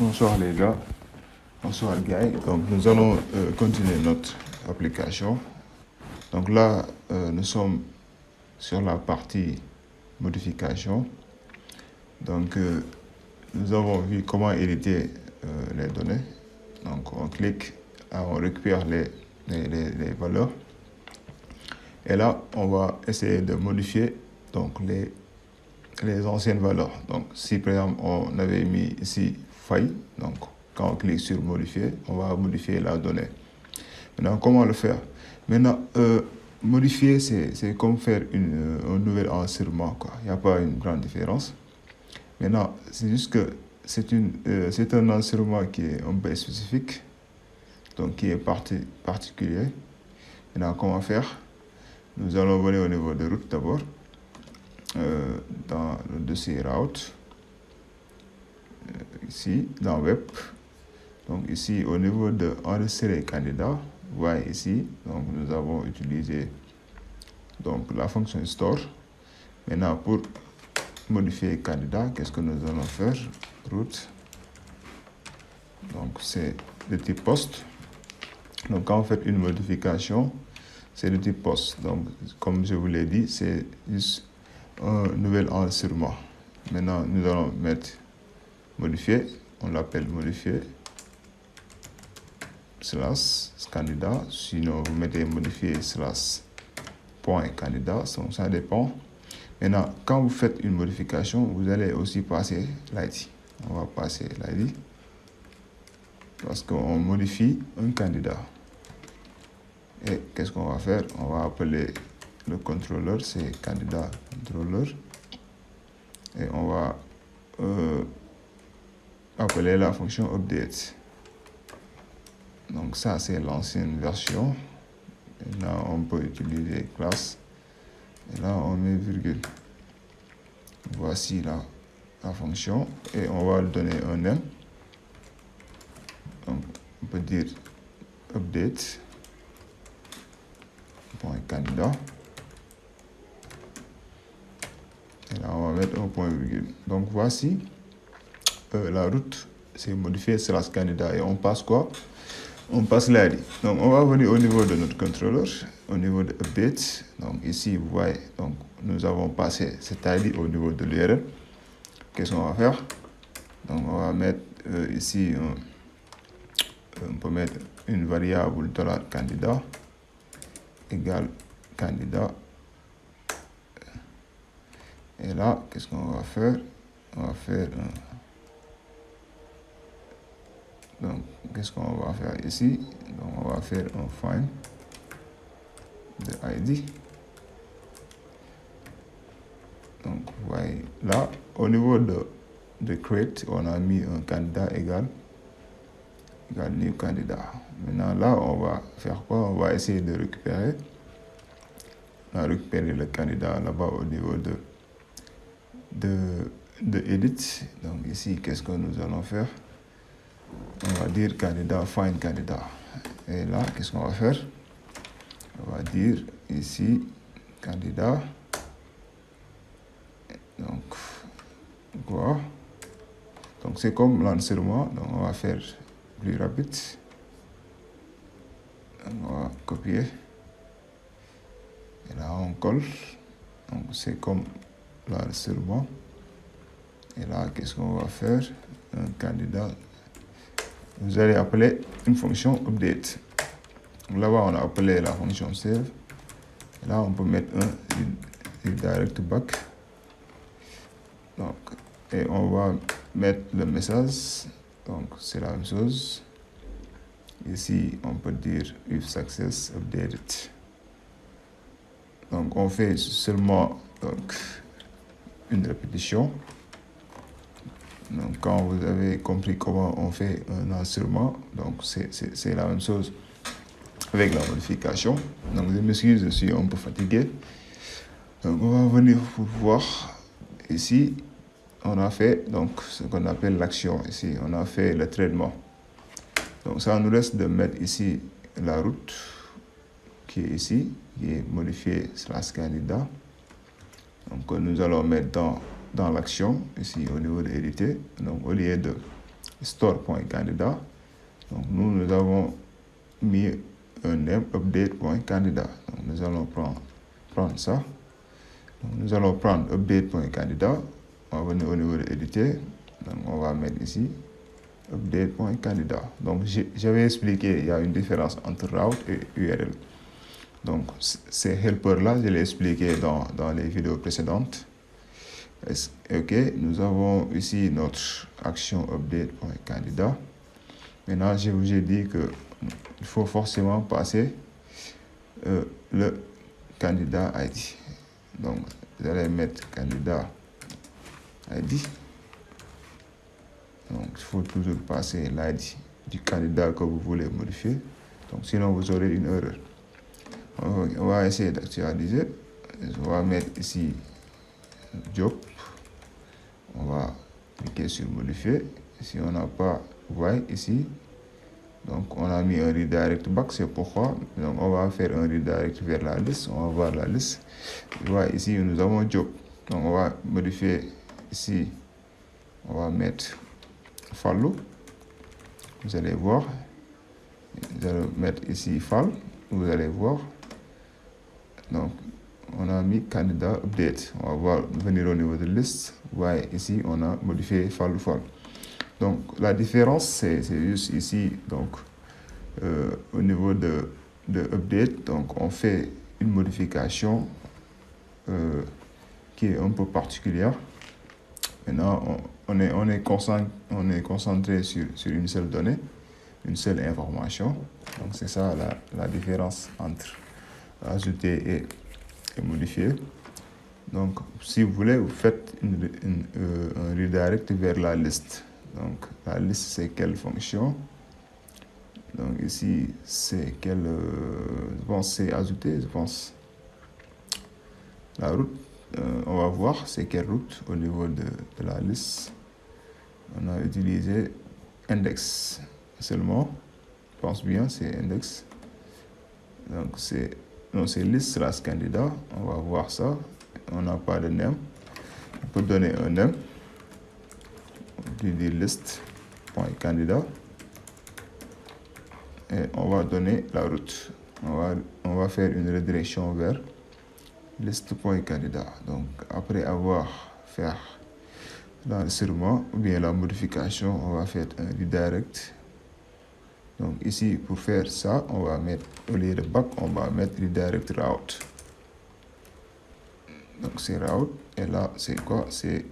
Bonsoir les gars, bonsoir Guy. Donc nous allons continuer notre application. Donc là, nous sommes sur la partie modification. Donc nous avons vu comment éditer les données. Donc on clique, on récupère les valeurs. Et là, on va essayer de modifier donc, les anciennes valeurs. Donc si par exemple on avait mis ici faille, donc quand on clique sur modifier, on va modifier la donnée. Maintenant, comment le faire? Maintenant, modifier, c'est comme faire un nouvel enregistrement, quoi. Il n'y a pas une grande différence. Maintenant, c'est juste que c'est un enregistrement qui est un peu spécifique, donc qui est particulier. Maintenant, comment faire? Nous allons venir au niveau de route d'abord, dans le dossier route, ici, dans web. Donc ici, au niveau de enregistrer candidat, vous voyez ici, donc nous avons utilisé donc, la fonction store. Maintenant, pour modifier candidat, qu'est-ce que nous allons faire? Route. Donc c'est de type post. Donc quand vous faites une modification, c'est de type post. Donc comme je vous l'ai dit, c'est juste un nouvel enregistrement. Maintenant, nous allons mettre modifier. On l'appelle modifier. Slash candidat, sinon vous mettez modifier slash point candidat, donc ça dépend. Maintenant, quand vous faites une modification, vous allez aussi passer l'ID. On va passer l'ID parce qu'on modifie un candidat. Et qu'est-ce qu'on va faire? On va appeler le contrôleur, c'est candidat contrôleur. Et on va appeler la fonction update. Donc ça, c'est l'ancienne version. Et là, on peut utiliser classe. Et là, on met virgule. Voici la fonction. Et on va lui donner un nom. Donc, on peut dire update. Point candidat. Et là, on va mettre un point virgule. Donc, voici la route. C'est modifié slash candidat. Et on passe quoi? On passe l'ID. Donc, on va venir au niveau de notre contrôleur, au niveau de update. Donc, ici, vous voyez, donc, nous avons passé cet ID au niveau de l'URL. Qu'est-ce qu'on va faire? Donc, on va mettre ici, on peut mettre une variable $candidat égale candidat. Et là, qu'est-ce qu'on va faire? On va faire donc, qu'est-ce qu'on va faire ici? Donc, on va faire un find de ID. Donc, vous voyez, là, au niveau de create, on a mis un candidat égal new candidat. Maintenant, là, on va faire quoi? On va essayer de récupérer. On va récupérer le candidat là-bas au niveau de edit. Donc, ici, qu'est-ce que nous allons faire? On va dire candidat, find candidat. Et là, qu'est-ce qu'on va faire? On va dire ici, candidat. Donc, quoi? Donc, c'est comme l'enregistrement. Donc, on va faire plus rapide. Donc, on va copier. Et là, on colle. Donc, c'est comme l'enregistrement. Et là, qu'est-ce qu'on va faire? Un candidat. Vous allez appeler une fonction update. Là-bas, on a appelé la fonction save. Et là, on peut mettre un redirect back. Donc, et on va mettre le message. Donc, c'est la même chose. Ici, on peut dire if success updated. Donc, on fait seulement donc, une répétition. Donc, quand vous avez compris comment on fait un enregistrement, donc c'est la même chose avec la modification. Donc, je m'excuse, je suis un peu fatigué. Donc, on va venir pour voir ici. On a fait donc ce qu'on appelle l'action ici. On a fait le traitement. Donc, ça nous reste de mettre ici la route qui est ici, qui est modifiée slash candidat. Donc, nous allons mettre dans l'action, ici, au niveau de éditer. Donc, au lieu de store.candidat. Donc nous avons mis un name update.candidat. Donc nous allons prendre ça. Donc, nous allons prendre update.candidat. On va venir au niveau de éditer. Donc on va mettre ici update.candidat. Donc j'avais expliqué, il y a une différence entre route et URL. Donc ces helpers là, je l'ai expliqué dans les vidéos précédentes. Ok, nous avons ici notre action update.candidat. Maintenant, je vous ai dit que il faut forcément passer le candidat ID. Donc vous allez mettre candidat ID. Donc il faut toujours passer l'ID du candidat que vous voulez modifier. Donc sinon vous aurez une erreur. On va essayer d'actualiser. On va mettre ici job. On va cliquer sur modifier. Si on n'a pas, vous voyez ici, donc on a mis un redirect back, c'est pourquoi. Donc on va faire un redirect vers la liste. On va voir la liste. Vous voyez ici, nous avons job. Donc on va modifier ici. On va mettre follow. Vous allez voir. Vous allez mettre ici file. Vous allez voir. Donc on a mis candidat update. On va venir au niveau de liste. Vous voyez ici, on a modifié follow. Donc la différence, c'est juste ici. Donc au niveau de update, donc on fait une modification qui est un peu particulière. Maintenant, on est concentré sur une seule donnée, une seule information. Donc c'est ça la différence entre ajouter et modifier. Donc si vous voulez, vous faites un redirect vers la liste. Donc la liste, c'est quelle fonction? Donc ici, c'est quelle... je pense c'est ajouter, je pense. La route, on va voir c'est quelle route au niveau de la liste. On a utilisé index seulement. Je pense bien, c'est index. Donc c'est liste / candidat. On va voir ça. On n'a pas de name. On peut donner un name. On dit list.candidat. Et on va donner la route. On va faire une redirection vers list.candidat. Donc après avoir fait l'enregistrement ou bien la modification, on va faire un redirect. Donc ici, pour faire ça, on va mettre, au lieu de back, on va mettre redirect route. Donc c'est route. Et là, c'est quoi? C'est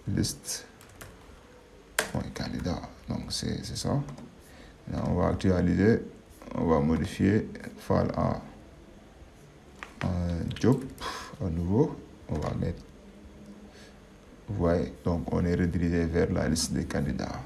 list.candidat. Donc c'est ça. Là, on va actualiser. On va modifier file à job à nouveau. On va mettre. Vous voyez, donc on est redirigé vers la liste des candidats.